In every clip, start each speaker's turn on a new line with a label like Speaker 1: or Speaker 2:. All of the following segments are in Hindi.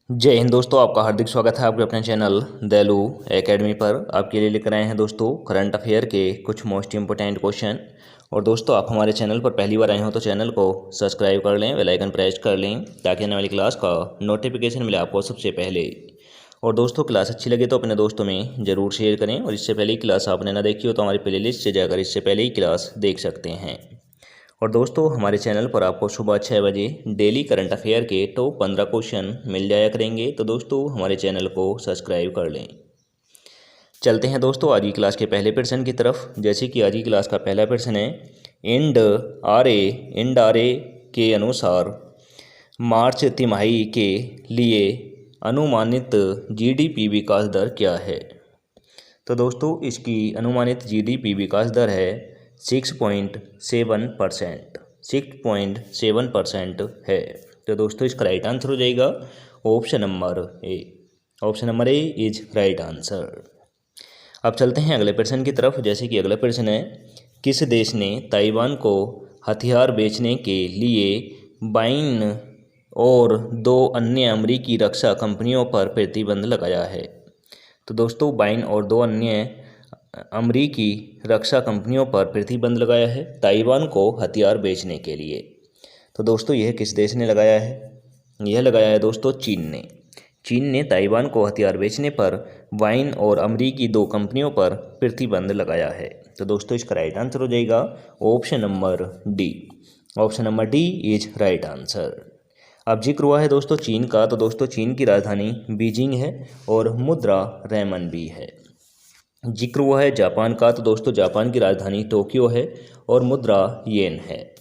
Speaker 1: जय हिंद दोस्तों, आपका हार्दिक स्वागत है आपके अपने चैनल दैलू एकेडमी पर। आपके लिए लेकर आए हैं दोस्तों करंट अफेयर के कुछ मोस्ट इंपोर्टेंट क्वेश्चन। और दोस्तों, आप हमारे चैनल पर पहली बार आए हो तो चैनल को सब्सक्राइब कर लें, बेल आइकन प्रेस कर लें ताकि आने वाली क्लास का नोटिफिकेशन मिले आपको सबसे पहले। और दोस्तों, क्लास अच्छी लगे तो अपने दोस्तों में ज़रूर शेयर करें। और इससे पहले की क्लास आपने ना देखी हो तो हमारी प्लेलिस्ट से जाकर इससे पहले ही क्लास देख सकते हैं। और दोस्तों, हमारे चैनल पर आपको सुबह 6 बजे डेली करंट अफेयर के टॉप 15 क्वेश्चन मिल जाया करेंगे। तो दोस्तों, हमारे चैनल को सब्सक्राइब कर लें। चलते हैं दोस्तों आज की क्लास के पहले प्रश्न की तरफ। जैसे कि आज की क्लास का पहला प्रश्न है, इंड आर ए के अनुसार मार्च तिमाही के लिए अनुमानित जीडीपी विकास दर क्या है। तो दोस्तों, इसकी अनुमानित जीडीपी विकास दर है 6.7%। 6.7% है। तो दोस्तों, इसका राइट आंसर हो जाएगा option number A. Option number A is right answer. अब चलते हैं अगले प्रश्न की तरफ। जैसे कि अगला प्रश्न है, किस देश ने ताइवान को हथियार बेचने के लिए बाइन और 2 अन्य अमेरिकी रक्षा कंपनियों पर प्रतिबंध लगाया है। तो दोस्तों, बाइन और 2 अन्य अमेरिकी रक्षा कंपनियों पर प्रतिबंध लगाया है ताइवान को हथियार बेचने के लिए। तो दोस्तों, यह किस देश ने लगाया है? यह लगाया है दोस्तों चीन ने। चीन ने ताइवान को हथियार बेचने पर बाइन और अमेरिकी 2 कंपनियों पर प्रतिबंध लगाया है। तो दोस्तों, इसका राइट आंसर हो जाएगा option number D. Option number D is right answer. अब जिक्र हुआ है दोस्तों चीन का, तो दोस्तों चीन की राजधानी बीजिंग है और मुद्रा रेमन भी है। जिक्र हुआ है जापान का, तो दोस्तों जापान की राजधानी टोक्यो है और मुद्रा येन है।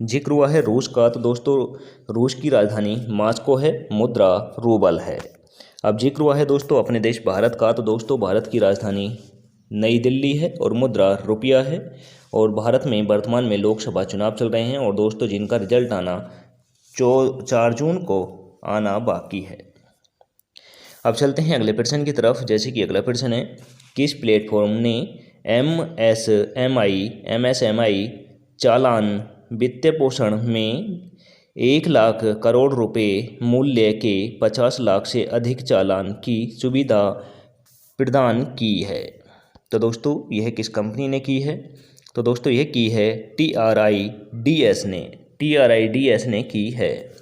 Speaker 1: जिक्र हुआ है रूस का, तो दोस्तों रूस की राजधानी मॉस्को है, मुद्रा रूबल है। अब जिक्र हुआ है दोस्तों अपने देश भारत का, तो दोस्तों भारत की राजधानी नई दिल्ली है और मुद्रा रुपया है। और भारत में वर्तमान में लोकसभा चुनाव चल रहे हैं और दोस्तों जिनका रिजल्ट आना 4 जून को आना बाकी है। अब चलते हैं अगले प्रश्न की तरफ। जैसे कि अगला प्रश्न है, किस प्लेटफॉर्म ने एमएसएमई चालान वित्त पोषण में 1 लाख करोड़ रुपए मूल्य के 50 लाख से अधिक चालान की सुविधा प्रदान की है। तो दोस्तों, यह किस कंपनी ने की है? तो दोस्तों, यह की है TRIDS ने की है।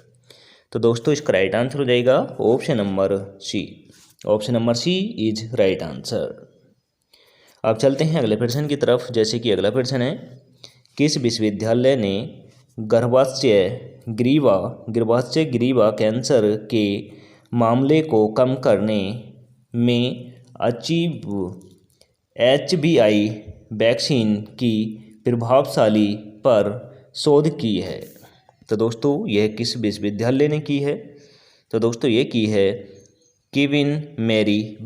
Speaker 1: तो दोस्तों, इसका राइट आंसर हो जाएगा option number C. Option number C is right answer. अब चलते हैं अगले प्रश्न की तरफ। जैसे कि अगला प्रश्न है, किस विश्वविद्यालय ने गर्भाशय ग्रीवा कैंसर के मामले को कम करने में HBI वैक्सीन की प्रभावशाली पर शोध की है। तो दोस्तों, यह किस विश्वविद्यालय ने की है? तो दोस्तों, ये की है केविन मैरी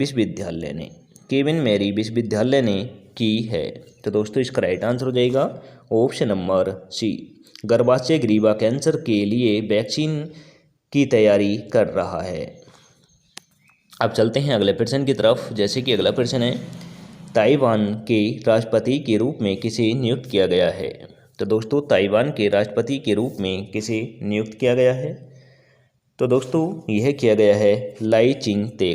Speaker 1: विश्वविद्यालय ने की है। तो दोस्तों, इसका राइट आंसर हो जाएगा ऑप्शन नंबर सी। गर्भाशय ग्रीवा कैंसर के लिए वैक्सीन की तैयारी कर रहा है। अब चलते हैं अगले प्रश्न की तरफ। जैसे कि अगला प्रश्न है, ताइवान के राष्ट्रपति के रूप में किसे नियुक्त किया गया है? तो दोस्तों, ताइवान के राष्ट्रपति के रूप में किसे नियुक्त किया गया है? तो दोस्तों, यह किया गया है लाई चिंग-ते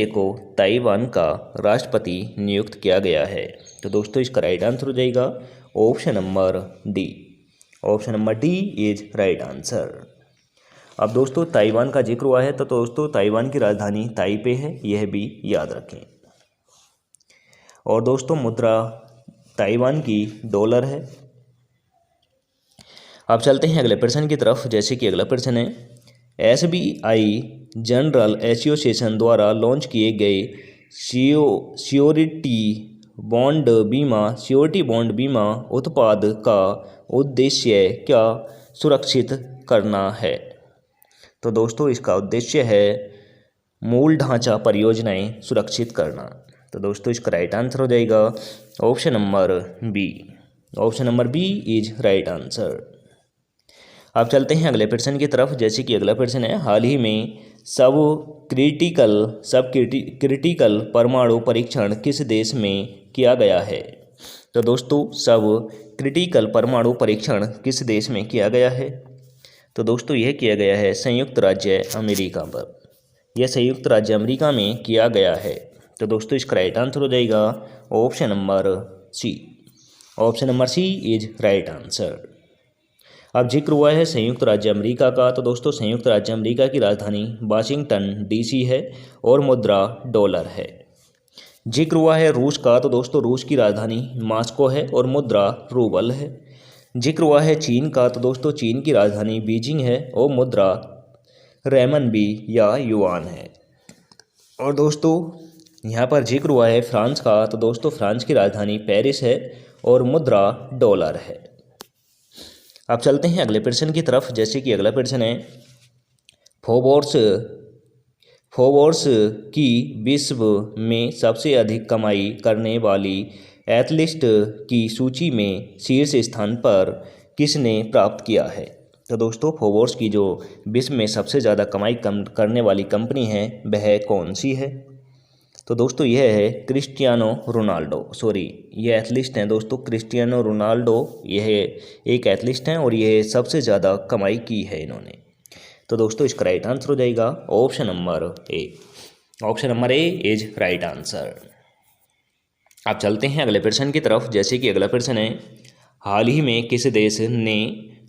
Speaker 1: को ताइवान का राष्ट्रपति नियुक्त किया गया है। तो दोस्तों, इसका राइट आंसर हो जाएगा option number D. Option number D is right answer. अब दोस्तों, ताइवान का जिक्र हुआ है, तो दोस्तों ताइवान की राजधानी ताइपे है, यह भी याद रखें। और दोस्तों, मुद्रा ताइवान की डॉलर है। अब चलते हैं अगले प्रश्न की तरफ। जैसे कि अगला प्रश्न है, SBI जनरल एसोसिएशन द्वारा लॉन्च किए गए श्योरिटी बॉन्ड बीमा उत्पाद का उद्देश्य क्या सुरक्षित करना है? तो दोस्तों, इसका उद्देश्य है मूल ढांचा परियोजनाएं सुरक्षित करना। तो दोस्तों, इसका राइट आंसर हो जाएगा option number B. Option number B is right answer. अब चलते हैं अगले प्रश्न की तरफ। जैसे कि अगला प्रश्न है, हाल ही में सब क्रिटिकल परमाणु परीक्षण किस देश में किया गया है? तो दोस्तों, सब क्रिटिकल परमाणु परीक्षण किस देश में किया गया है? तो दोस्तों यह किया गया है संयुक्त राज्य अमेरिका पर। यह संयुक्त राज्य अमेरिका में किया गया है। तो दोस्तों इसका राइट आंसर हो जाएगा option number C. Option number C is right answer. अब जिक्र हुआ है संयुक्त राज्य अमेरिका का, तो दोस्तों संयुक्त राज्य अमेरिका की राजधानी वाशिंगटन डीसी है और मुद्रा डॉलर है। जिक्र हुआ है रूस का, तो दोस्तों रूस की राजधानी मॉस्को है और मुद्रा रूबल है। जिक्र हुआ है चीन का, तो दोस्तों चीन की राजधानी बीजिंग है और मुद्रा रेमनबी या युआन है। और दोस्तों यहाँ पर जिक्र हुआ है फ्रांस का, तो दोस्तों फ्रांस की राजधानी पेरिस है और मुद्रा डॉलर है। अब चलते हैं अगले प्रश्न की तरफ, जैसे कि अगला प्रश्न है फोर्ब्स की विश्व में सबसे अधिक कमाई करने वाली एथलीट की सूची में शीर्ष स्थान पर किसने प्राप्त किया है। तो दोस्तों फोर्ब्स की जो विश्व में सबसे ज़्यादा कमाई करने वाली कंपनी है वह कौन सी है। तो दोस्तों यह है क्रिस्टियानो रोनाल्डो। ये एथलीट हैं दोस्तों क्रिस्टियानो रोनाल्डो। यह एक एथलीट हैं और यह सबसे ज़्यादा कमाई की है इन्होंने। तो दोस्तों इसका राइट आंसर हो जाएगा option number A. Option number A is right answer. अब चलते हैं अगले प्रश्न की तरफ, जैसे कि अगला प्रश्न है हाल ही में किस देश ने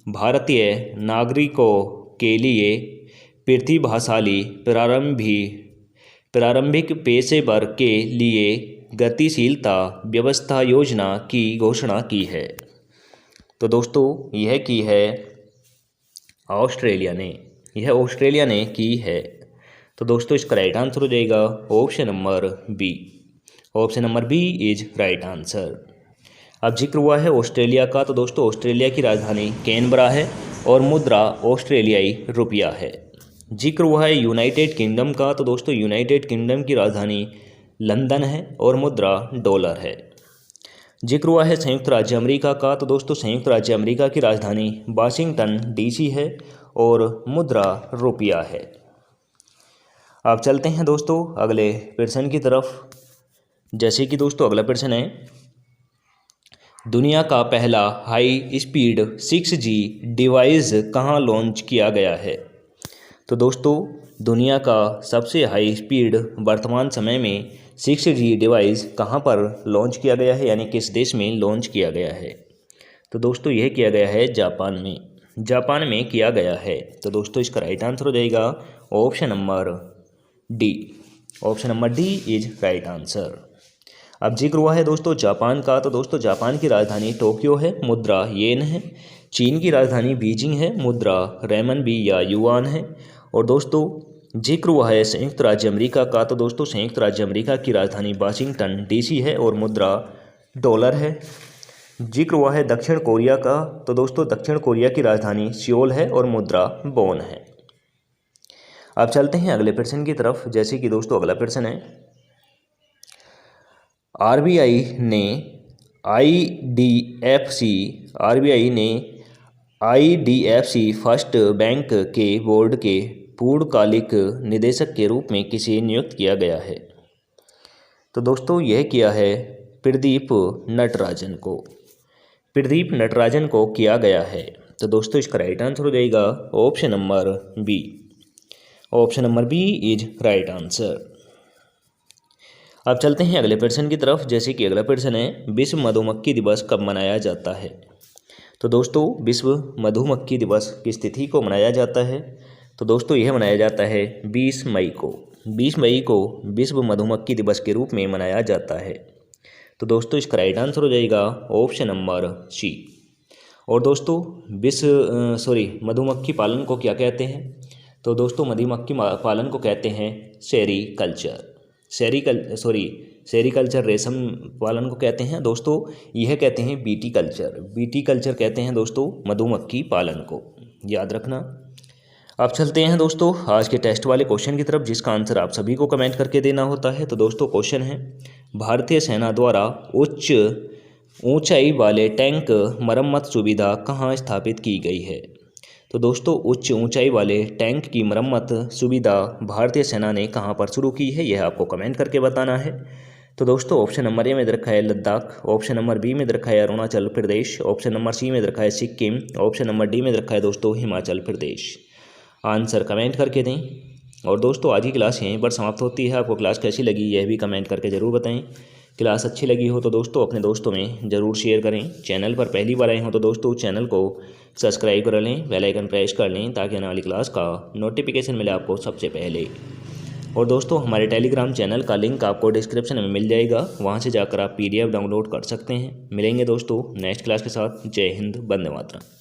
Speaker 1: भारतीय नागरिकों के लिए प्रतिभाशाली प्रारंभिक पेशेवर के लिए गतिशीलता व्यवस्था योजना की घोषणा की है। तो दोस्तों यह की है ऑस्ट्रेलिया ने की है। तो दोस्तों इसका राइट आंसर हो जाएगा option number B. Option number B is right answer. अब जिक्र हुआ है ऑस्ट्रेलिया का, तो दोस्तों ऑस्ट्रेलिया की राजधानी कैनबरा है और मुद्रा ऑस्ट्रेलियाई रुपया है। जिक्र हुआ है यूनाइटेड किंगडम का, तो दोस्तों यूनाइटेड किंगडम की राजधानी लंदन है और मुद्रा डॉलर है। जिक्र हुआ है संयुक्त राज्य अमेरिका का, तो दोस्तों संयुक्त राज्य अमेरिका की राजधानी वाशिंगटन डीसी है और मुद्रा रुपया है। अब चलते हैं दोस्तों अगले प्रश्न की तरफ, जैसे कि दोस्तों अगला प्रश्न है दुनिया का पहला हाई स्पीड 6G डिवाइस कहाँ लॉन्च किया गया है। तो दोस्तों दुनिया का सबसे हाई स्पीड वर्तमान समय में 6G डिवाइस कहाँ पर लॉन्च किया गया है, यानी किस देश में लॉन्च किया गया है। तो दोस्तों यह किया गया है जापान में किया गया है। तो दोस्तों इसका राइट आंसर हो जाएगा option number D. Option number D is right answer. अब जिक्र हुआ है दोस्तों जापान का, तो दोस्तों जापान की राजधानी टोक्यो है, मुद्रा येन है। चीन की राजधानी बीजिंग है, मुद्रा रेमनबी या युआन है। और दोस्तों जिक्र हुआ है संयुक्त राज्य अमेरिका का, तो दोस्तों संयुक्त राज्य अमेरिका की राजधानी वाशिंगटन डीसी है और मुद्रा डॉलर है। जिक्र हुआ है दक्षिण कोरिया का, तो दोस्तों दक्षिण कोरिया की राजधानी सियोल है और मुद्रा वॉन है। अब चलते हैं अगले प्रश्न की तरफ, जैसे कि दोस्तों अगला प्रश्न है आरबीआई ने आईडीएफसी फर्स्ट बैंक के बोर्ड के पूर्णकालिक निदेशक के रूप में किसे नियुक्त किया गया है। तो दोस्तों यह किया है प्रदीप नटराजन को किया गया है। तो दोस्तों इसका राइट आंसर हो जाएगा option number B. Option number B is right answer. अब चलते हैं अगले प्रश्न की तरफ, जैसे कि अगला प्रश्न है विश्व मधुमक्खी दिवस कब मनाया जाता है। तो दोस्तों विश्व मधुमक्खी दिवस किस तिथि को मनाया जाता है। तो दोस्तों यह मनाया जाता है 20 मई को विश्व मधुमक्खी दिवस के रूप में मनाया जाता है। तो दोस्तों इसका राइट आंसर हो जाएगा ऑप्शन नंबर सी। और दोस्तों मधुमक्खी पालन को क्या कहते हैं। तो दोस्तों मधुमक्खी पालन को कहते हैं सेरीकल्चर। रेशम पालन को कहते हैं दोस्तों, यह कहते हैं बीटी कल्चर कहते हैं दोस्तों मधुमक्खी पालन को, याद रखना। अब चलते हैं दोस्तों आज के टेस्ट वाले क्वेश्चन की तरफ, जिसका आंसर आप सभी को कमेंट करके देना होता है। तो दोस्तों क्वेश्चन है भारतीय सेना द्वारा उच्च ऊंचाई वाले टैंक मरम्मत सुविधा कहाँ स्थापित की गई है। तो दोस्तों उच्च ऊंचाई वाले टैंक की मरम्मत सुविधा भारतीय सेना ने कहां पर शुरू की है, यह आपको कमेंट करके बताना है। तो दोस्तों ऑप्शन नंबर ए में दे रखा है लद्दाख, ऑप्शन नंबर बी में दे रखा है अरुणाचल प्रदेश, ऑप्शन नंबर सी में दे रखा है सिक्किम, ऑप्शन नंबर डी में दे रखा है दोस्तों हिमाचल प्रदेश। आंसर कमेंट करके दें। और दोस्तों आज की क्लास यहीं पर समाप्त होती है। आपको क्लास कैसी लगी यह भी कमेंट करके ज़रूर बताएं। क्लास अच्छी लगी हो तो दोस्तों अपने दोस्तों में ज़रूर शेयर करें। चैनल पर पहली बार आए हो तो दोस्तों चैनल को सब्सक्राइब कर लें, बेल आइकन प्रेस कर लें ताकि आने वाली क्लास का नोटिफिकेशन मिले आपको सबसे पहले। और दोस्तों हमारे टेलीग्राम चैनल का लिंक आपको डिस्क्रिप्शन में मिल जाएगा, वहाँ से जाकर आप PDF डाउनलोड कर सकते हैं। मिलेंगे दोस्तों नेक्स्ट क्लास के साथ। जय हिंद, वंदे मातरम।